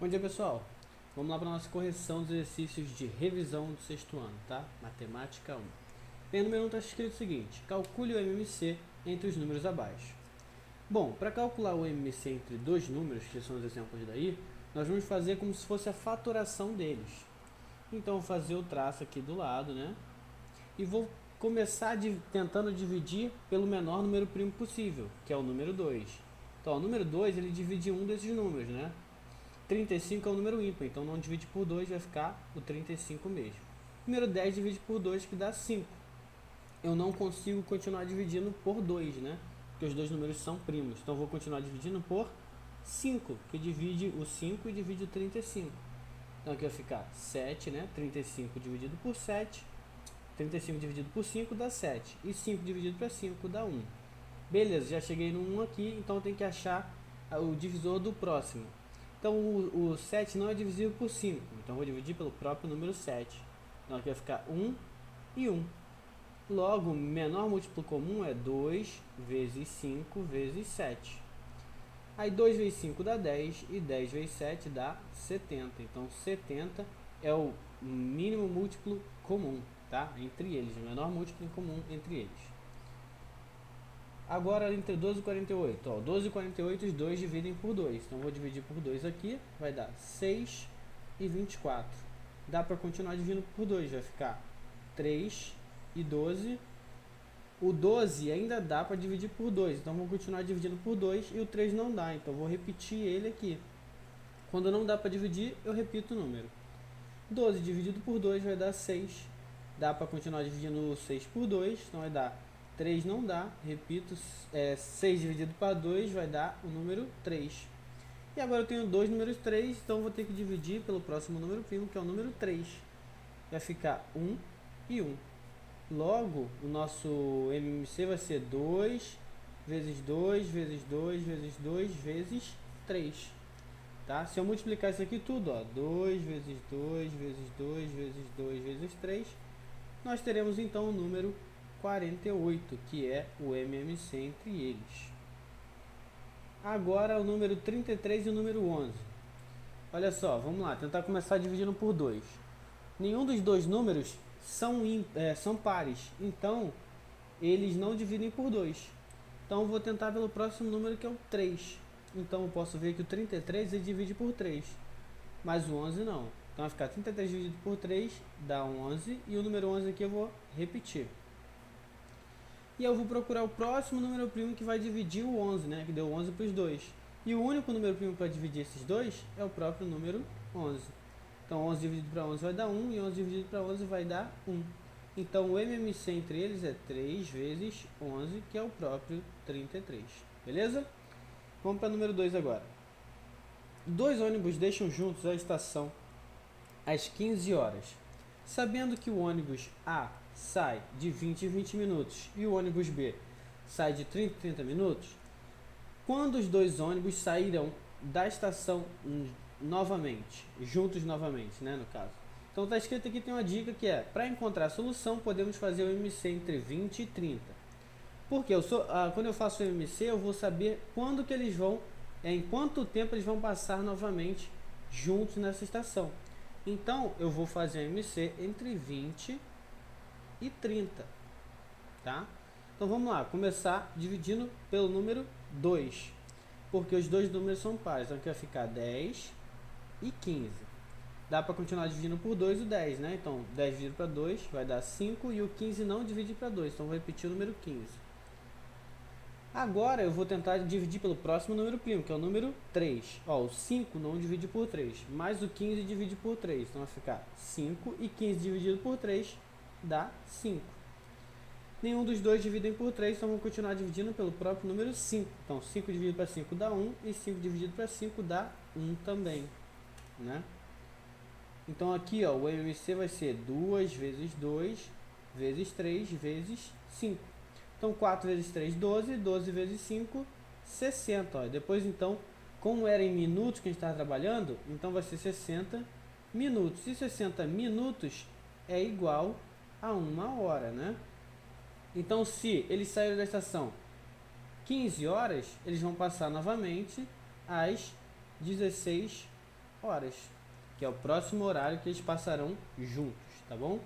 Bom dia, pessoal. Vamos lá para a nossa correção dos exercícios de revisão do sexto ano, tá? Matemática 1. Bem, no menu está escrito o seguinte: calcule o MMC entre os números abaixo. Bom, para calcular o MMC entre dois números, que são os exemplos daí, nós vamos fazer como se fosse a fatoração deles. Então, vou fazer o traço aqui do lado, né? E vou começar tentando dividir pelo menor número primo possível, que é o número 2. Então, o número 2 ele divide um desses números, né? 35 é um número ímpar, então não divide por 2, vai ficar o 35 mesmo. Número 10 divide por 2, que dá 5. Eu não consigo continuar dividindo por 2, né? Porque os dois números são primos. Então vou continuar dividindo por 5, que divide o 5 e divide o 35. Então aqui vai ficar 7, né? 35 dividido por 7. 35 dividido por 5 dá 7. E 5 dividido por 5 dá 1. Beleza, já cheguei no 1 aqui, então eu tenho que achar o divisor do próximo. Então o 7 não é divisível por 5, então vou dividir pelo próprio número 7. Então aqui vai ficar 1 e 1. Logo, o menor múltiplo comum é 2 vezes 5 vezes 7. Aí 2 vezes 5 dá 10 e 10 vezes 7 dá 70. Então 70 é o mínimo múltiplo comum, tá? Entre eles, o menor múltiplo comum entre eles. Agora entre 12 e 48, ó, 12 e 48 os dois dividem por 2, então vou dividir por 2 aqui, vai dar 6 e 24. Dá para continuar dividindo por 2, vai ficar 3 e 12. O 12 ainda dá para dividir por 2, então vou continuar dividindo por 2 e o 3 não dá, então vou repetir ele aqui. Quando não dá para dividir, eu repito o número. 12 dividido por 2 vai dar 6. Dá para continuar dividindo 6 por 2, então vai dar 3 não dá, repito, 6 dividido para 2 vai dar o número 3. E agora eu tenho dois números 3, então vou ter que dividir pelo próximo número primo, que é o número 3. Vai ficar 1 e 1. Logo, o nosso MMC vai ser 2 vezes 2 vezes 2 vezes 2 vezes 3. Tá? Se eu multiplicar isso aqui tudo, ó, 2 vezes 2 vezes 2 vezes 2 vezes 3, nós teremos então o número 48, que é o MMC entre eles. Agora o número 33 e o número 11. Olha só, vamos lá, tentar começar dividindo por 2. Nenhum dos dois números são pares, então eles não dividem por 2. Então eu vou tentar pelo próximo número, que é o 3. Então eu posso ver que o 33 ele divide por 3, mas o 11 não. Então vai ficar 33 dividido por 3 dá 11, e o número 11 aqui eu vou repetir. E eu vou procurar o próximo número primo que vai dividir o 11, né? Que deu 11 para os dois. E o único número primo para dividir esses dois é o próprio número 11. Então 11 dividido para 11 vai dar 1 e 11 dividido para 11 vai dar 1. Então o MMC entre eles é 3 vezes 11, que é o próprio 33. Beleza? Vamos para o número 2 agora. Dois ônibus deixam juntos a estação às 15 horas. Sabendo que o ônibus A sai de 20 em 20 minutos e o ônibus B sai de 30 em 30 minutos, quando os dois ônibus sairão da estação novamente, juntos novamente, né, no caso. Então está escrito aqui, tem uma dica que é, para encontrar a solução, podemos fazer o MC entre 20 e 30. Porque quando eu faço o MC, eu vou saber quando que eles vão, em quanto tempo eles vão passar novamente juntos nessa estação. Então, eu vou fazer MC entre 20 e 30, tá? Então, vamos lá, começar dividindo pelo número 2, porque os dois números são pares, então aqui vai ficar 10 e 15. Dá para continuar dividindo por 2 o 10, né? Então, 10 dividido para 2 vai dar 5 e o 15 não divide para 2, então vou repetir o número 15. Agora eu vou tentar dividir pelo próximo número primo, que é o número 3. Ó, o 5 não divide por 3, mas o 15 divide por 3. Então vai ficar 5 e 15 dividido por 3 dá 5. Nenhum dos dois dividem por 3, então vamos continuar dividindo pelo próprio número 5. Então 5 dividido para 5 dá 1 e 5 dividido para 5 dá 1 também, né? Então aqui, ó, o MMC vai ser 2 vezes 2 vezes 3 vezes 5. Então 4 vezes 3, 12, 12 vezes 5, 60. Ó. Depois então, como era em minutos que a gente estava trabalhando, então vai ser 60 minutos. E 60 minutos é igual a 1 hora, né? Então se eles saíram da estação 15 horas, eles vão passar novamente às 16 horas, que é o próximo horário que eles passarão juntos, tá bom?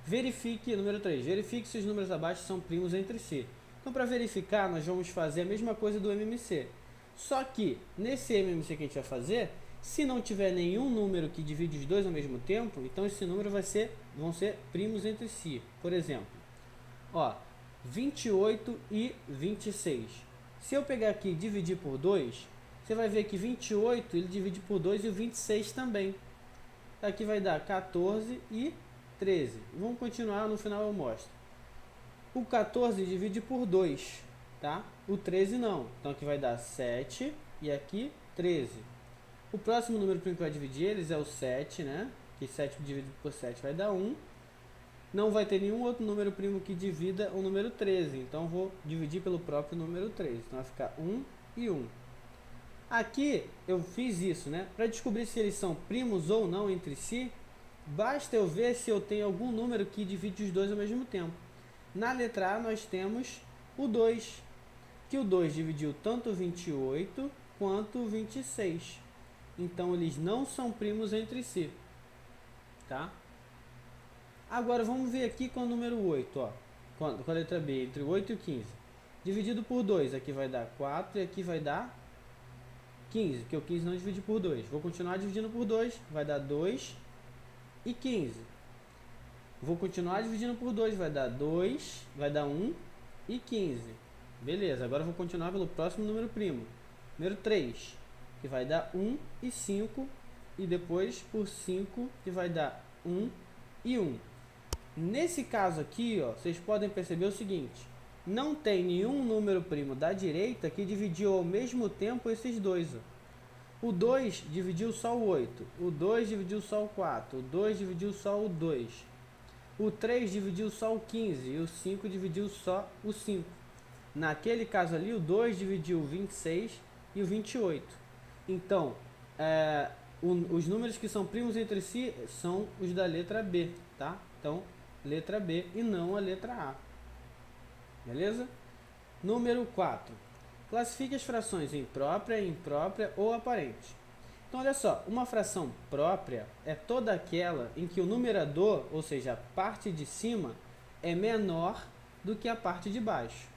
Verifique, número 3, verifique se os números abaixo são primos entre si. Então, para verificar, nós vamos fazer a mesma coisa do MMC. Só que, nesse MMC que a gente vai fazer, se não tiver nenhum número que divide os dois ao mesmo tempo, então esse número vão ser primos entre si. Por exemplo, ó, 28 e 26. Se eu pegar aqui e dividir por 2, você vai ver que 28 ele divide por 2 e o 26 também. Aqui vai dar 14 e 13. Vamos continuar, no final eu mostro. O 14 divide por 2, tá? O 13 não. Então aqui vai dar 7 e aqui 13. O próximo número primo que vai dividir eles é o 7, né? Que 7 dividido por 7 vai dar 1. Não vai ter nenhum outro número primo que divida o número 13. Então vou dividir pelo próprio número 13. Então vai ficar 1 e 1. Aqui eu fiz isso, né? Para descobrir se eles são primos ou não entre si, basta eu ver se eu tenho algum número que divide os dois ao mesmo tempo. Na letra A nós temos o 2, que o 2 dividiu tanto o 28 quanto o 26. Então eles não são primos entre si, tá? Agora vamos ver aqui com o número 8, ó, com a letra B, entre o 8 e o 15. Dividido por 2, aqui vai dar 4 e aqui vai dar 15, porque o 15 não divide por 2. Vou continuar dividindo por 2, vai dar 2 e 15. Vou continuar dividindo por 2, vai dar 2, vai dar 1 e 15. Beleza, agora eu vou continuar pelo próximo número primo. Número 3, que vai dar 1 e 5. E depois por 5, que vai dar 1 e 1. Nesse caso aqui, ó, vocês podem perceber o seguinte. Não tem nenhum número primo da direita que dividiu ao mesmo tempo esses dois. Ó. O 2 dividiu só o 8. O 2 dividiu só o 4. O 2 dividiu só o 2. O 3 dividiu só o 15 e o 5 dividiu só o 5. Naquele caso ali, o 2 dividiu o 26 e o 28. Então, os números que são primos entre si são os da letra B, tá? Então, letra B e não a letra A. Beleza? Número 4. Classifique as frações em própria, imprópria ou aparente. Então, olha só, uma fração própria é toda aquela em que o numerador, ou seja, a parte de cima, é menor do que a parte de baixo.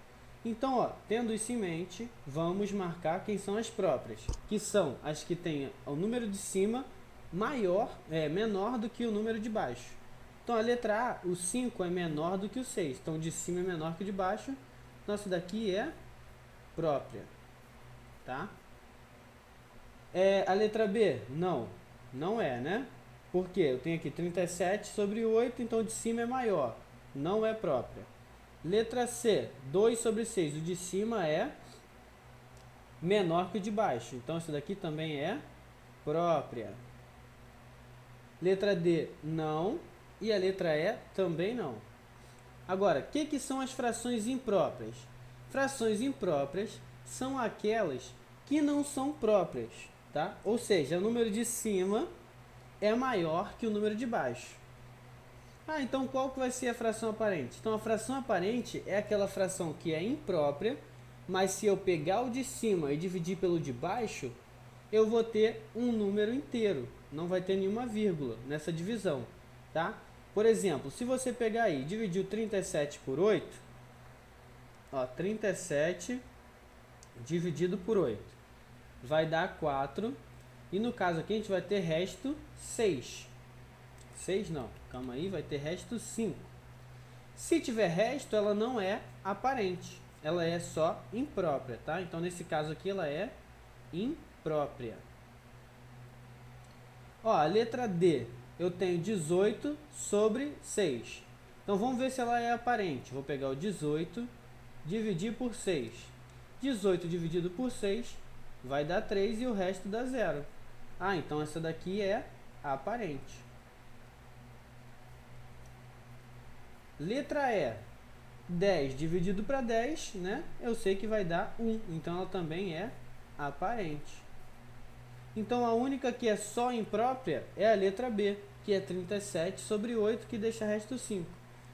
Então, ó, tendo isso em mente, vamos marcar quem são as próprias, que são as que têm o número de cima menor do que o número de baixo. Então, a letra A, o 5 é menor do que o 6, então o de cima é menor que o de baixo. Então, essa daqui é própria, tá? A letra B? Não é, né? Por quê? Eu tenho aqui 37 sobre 8, então o de cima é maior. Não é própria. Letra C, 2 sobre 6. O de cima é menor que o de baixo. Então, essa daqui também é própria. Letra D, não. E a letra E também não. Agora, o que são as frações impróprias? Frações impróprias são aquelas que não são próprias, tá? Ou seja, o número de cima é maior que o número de baixo. Então qual que vai ser a fração aparente? Então a fração aparente é aquela fração que é imprópria, mas se eu pegar o de cima e dividir pelo de baixo, eu vou ter um número inteiro, não vai ter nenhuma vírgula nessa divisão, tá? Por exemplo, se você pegar aí e dividir o 37 por 8, ó, 37 dividido por 8, vai dar 4, e no caso aqui a gente vai ter resto 6. 6 não, calma aí, vai ter resto 5. Se tiver resto, ela não é aparente, ela é só imprópria, tá? Então, nesse caso aqui, ela é imprópria. Ó, a letra D, eu tenho 18 sobre 6. Então, vamos ver se ela é aparente. Vou pegar o 18, dividir por 6. 18 dividido por 6 vai dar 3 e o resto dá 0. Então essa daqui é aparente. Letra E, 10 dividido para 10, né? Eu sei que vai dar 1, então ela também é aparente. Então a única que é só imprópria é a letra B, que é 37 sobre 8, que deixa resto 5.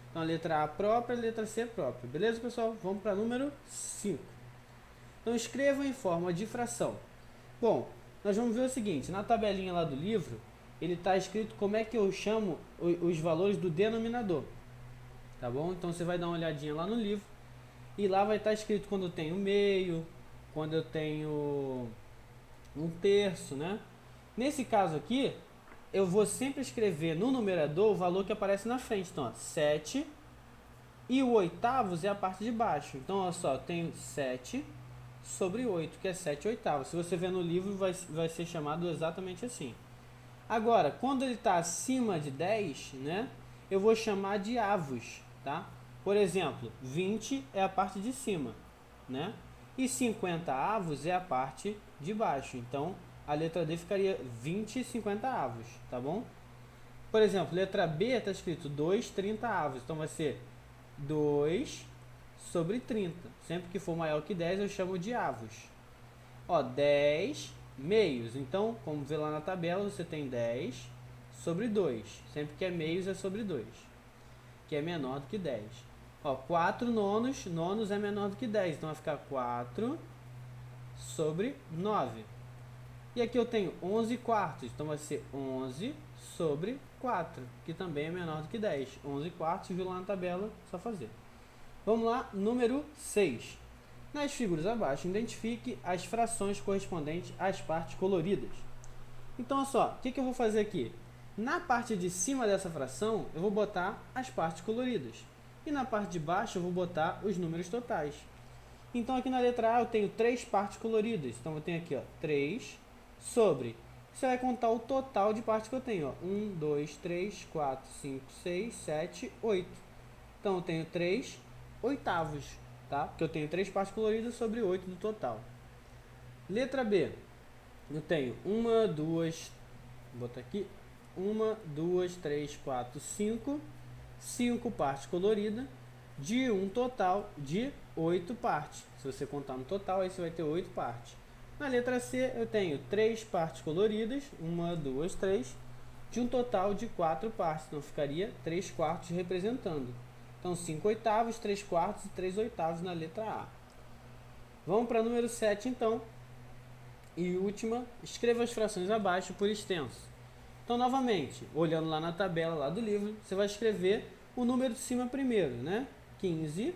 Então a letra A própria, a letra C própria. Beleza, pessoal? Vamos para número 5. Então escreva em forma de fração. Bom, nós vamos ver o seguinte, na tabelinha lá do livro, ele está escrito como é que eu chamo os valores do denominador, tá bom? Então você vai dar uma olhadinha lá no livro, e lá vai estar escrito quando eu tenho meio, quando eu tenho um terço, né? Nesse caso aqui, eu vou sempre escrever no numerador o valor que aparece na frente. Então, ó, 7 e o oitavos é a parte de baixo. Então, olha só, eu tenho 7 sobre 8, que é 7 oitavos. Se você ver no livro, vai ser chamado exatamente assim. Agora, quando ele está acima de 10, né, eu vou chamar de avos, tá? Por exemplo, 20 é a parte de cima, né? E 50 avos é a parte de baixo. Então, a letra D ficaria 20 e 50 avos, tá bom? Por exemplo, letra B está escrito 2 30 avos. Então, vai ser 2 sobre 30. Sempre que for maior que 10, eu chamo de avos. Ó, 10 meios. Então, como vê lá na tabela, você tem 10 sobre 2. Sempre que é meios, é sobre 2. Que é menor do que 10. Ó, 4 nonos. Nonos é menor do que 10. Então, vai ficar 4 sobre 9. E aqui eu tenho 11 quartos. Então, vai ser 11 sobre 4. Que também é menor do que 10. 11 quartos, viu lá na tabela, só fazer. Vamos lá, número 6. Nas figuras abaixo, identifique as frações correspondentes às partes coloridas. Então, olha só, o que eu vou fazer aqui? Na parte de cima dessa fração, eu vou botar as partes coloridas. E na parte de baixo, eu vou botar os números totais. Então, aqui na letra A, eu tenho 3 partes coloridas. Então, eu tenho aqui, ó, 3 sobre... Você vai contar o total de partes que eu tenho, ó. 1, 2, 3, 4, 5, 6, 7, 8. Então, eu tenho 3 oitavos, tá? Porque eu tenho 3 partes coloridas sobre 8 do total. Letra B. Eu tenho 1, 2... Vou botar aqui. 1, 2, 3, 4, 5. 5 partes coloridas de um total de 8 partes. Se você contar no total, aí você vai ter 8 partes. Na letra C, eu tenho 3 partes coloridas, 1, 2, 3, de um total de 4 partes. Então, ficaria 3 quartos representando. Então, 5 oitavos, 3 quartos e 3 oitavos na letra A. Vamos para o número 7, então. E última, escreva as frações abaixo por extenso. Então, novamente, olhando lá na tabela lá do livro, você vai escrever o número de cima primeiro, né? 15.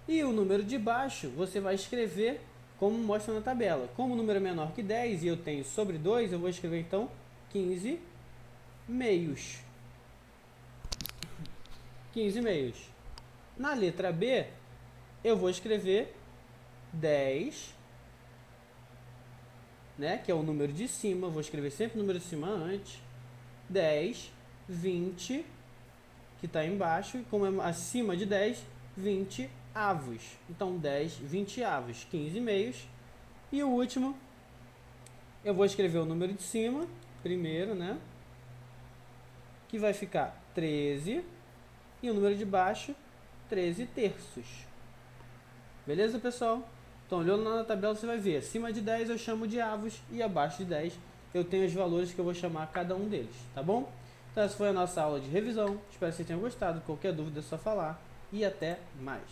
E o número de baixo, você vai escrever como mostra na tabela. Como o número é menor que 10 e eu tenho sobre 2, eu vou escrever, então, 15 meios. 15 meios. Na letra B, eu vou escrever 10, né, que é o número de cima, vou escrever sempre o número de cima antes, 10, 20, que está embaixo, e como é acima de 10, 20 avos. Então, 10, 20 avos, 15 meios. E o último, eu vou escrever o número de cima, primeiro, né, que vai ficar 13, e o número de baixo, 13 terços. Beleza, pessoal? Então, olhando lá na tabela, você vai ver. Acima de 10 eu chamo de avos e abaixo de 10 eu tenho os valores que eu vou chamar cada um deles, tá bom? Então, essa foi a nossa aula de revisão. Espero que vocês tenham gostado. Qualquer dúvida é só falar. E até mais.